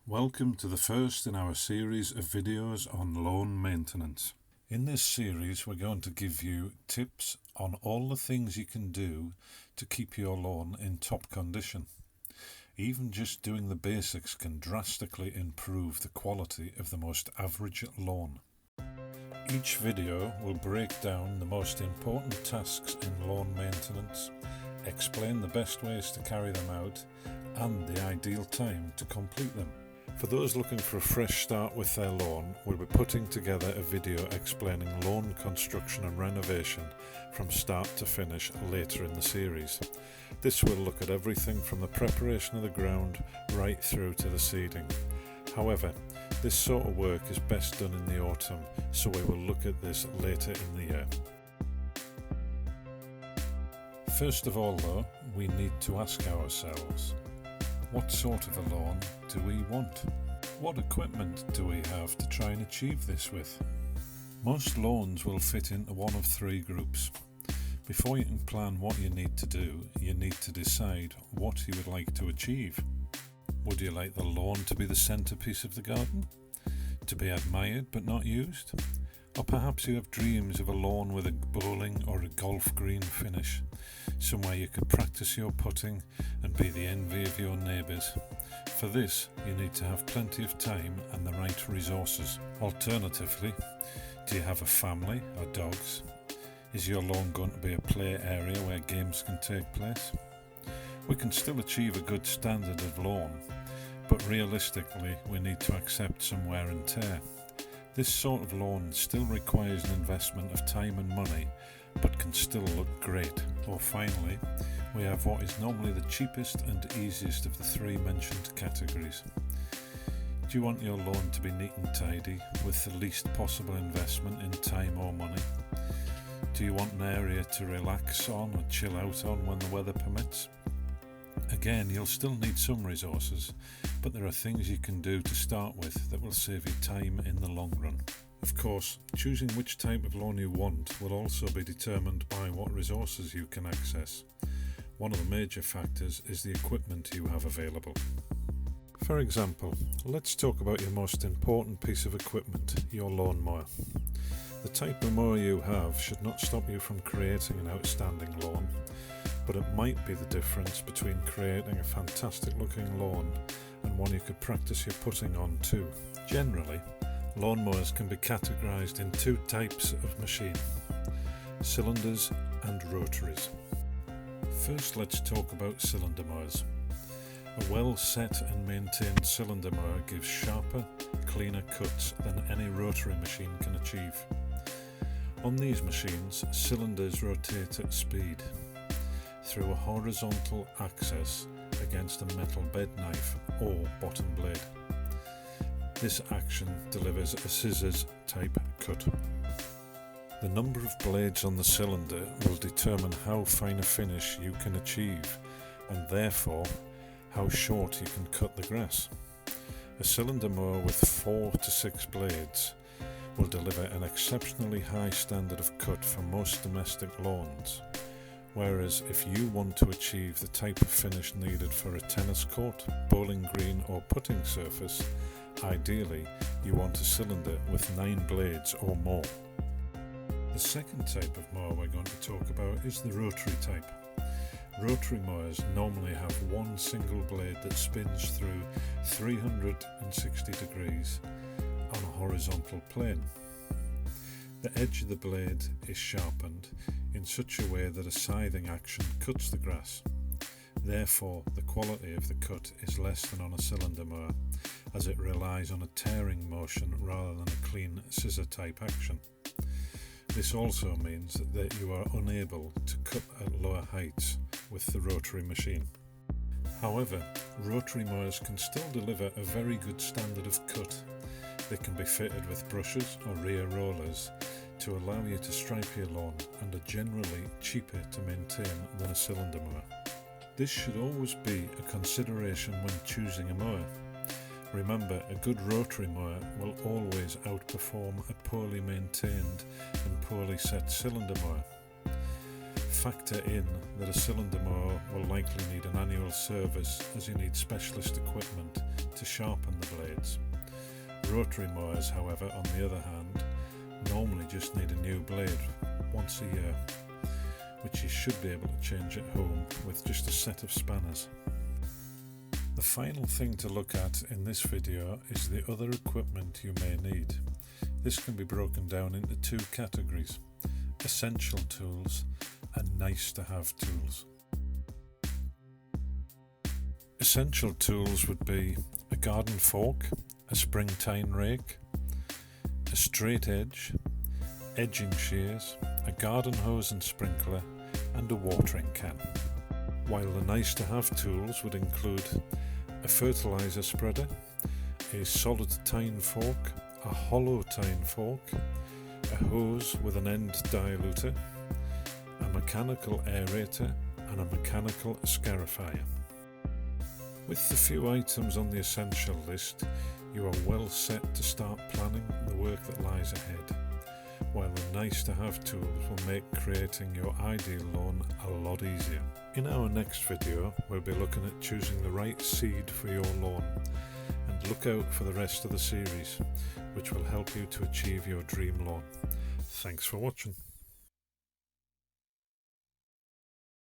Welcome to the first in our series of videos on lawn maintenance. In this series we're going to give you tips on all the things you can do to keep your lawn in top condition. Even just doing the basics can drastically improve the quality of the most average lawn. Each video will break down the most important tasks in lawn maintenance, explain the best ways to carry them out, and the ideal time to complete them. For those looking for a fresh start with their lawn, we'll be putting together a video explaining lawn construction and renovation from start to finish later in the series. This will look at everything from the preparation of the ground right through to the seeding. However, this sort of work is best done in the autumn, so we will look at this later in the year. First of all though, we need to ask ourselves, what sort of a lawn do we want? What equipment do we have to try and achieve this with? Most lawns will fit into one of three groups. Before you can plan what you need to do, you need to decide what you would like to achieve. Would you like the lawn to be the centrepiece of the garden? To be admired but not used? Or perhaps you have dreams of a lawn with a bowling or a golf green finish, somewhere you could practice your putting and be the envy of your neighbours. For this, you need to have plenty of time and the right resources. Alternatively, do you have a family or dogs? Is your lawn going to be a play area where games can take place? We can still achieve a good standard of lawn, but realistically we need to accept some wear and tear. This sort of lawn still requires an investment of time and money, but can still look great. Or finally, we have what is normally the cheapest and easiest of the three mentioned categories. Do you want your lawn to be neat and tidy, with the least possible investment in time or money? Do you want an area to relax on or chill out on when the weather permits? Again, you'll still need some resources, but there are things you can do to start with that will save you time in the long run. Of course, choosing which type of lawn you want will also be determined by what resources you can access. One of the major factors is the equipment you have available. For example, let's talk about your most important piece of equipment, your lawnmower. The type of mower you have should not stop you from creating an outstanding lawn, but it might be the difference between creating a fantastic looking lawn and one you could practice your putting on too. Generally, lawnmowers can be categorised in two types of machine: cylinders and rotaries. First, let's talk about cylinder mowers. A well set and maintained cylinder mower gives sharper, cleaner cuts than any rotary machine can achieve. On these machines, cylinders rotate at speed through a horizontal axis against a metal bed knife or bottom blade. This action delivers a scissors type cut. The number of blades on the cylinder will determine how fine a finish you can achieve, and therefore how short you can cut the grass. A cylinder mower with 4 to 6 blades will deliver an exceptionally high standard of cut for most domestic lawns. Whereas if you want to achieve the type of finish needed for a tennis court, bowling green or putting surface, ideally you want a cylinder with 9 blades or more. The second type of mower we're going to talk about is the rotary type. Rotary mowers normally have one single blade that spins through 360 degrees on a horizontal plane. The edge of the blade is sharpened in such a way that a scything action cuts the grass. Therefore, the quality of the cut is less than on a cylinder mower, as it relies on a tearing motion rather than a clean scissor type action. This also means that you are unable to cut at lower heights with the rotary machine. However, rotary mowers can still deliver a very good standard of cut. They can be fitted with brushes or rear rollers to allow you to stripe your lawn and are generally cheaper to maintain than a cylinder mower. This should always be a consideration when choosing a mower. Remember, a good rotary mower will always outperform a poorly maintained and poorly set cylinder mower. Factor in that a cylinder mower will likely need an annual service, as you need specialist equipment to sharpen the blades. Rotary mowers, however, on the other hand, normally just need a new blade once a year, which you should be able to change at home with just a set of spanners. The final thing to look at in this video is the other equipment you may need. This can be broken down into two categories: essential tools and nice to have tools. Essential tools would be a garden fork, a spring tine rake, a straight edge, edging shears, a garden hose and sprinkler, and a watering can. While the nice to have tools would include a fertiliser spreader, a solid tine fork, a hollow tine fork, a hose with an end diluter, a mechanical aerator, and a mechanical scarifier. With the few items on the essential list, you are well set to start planning the work that lies ahead, while the nice to have tools will make creating your ideal lawn a lot easier. In our next video, we'll be looking at choosing the right seed for your lawn, and look out for the rest of the series, which will help you to achieve your dream lawn. Thanks for watching.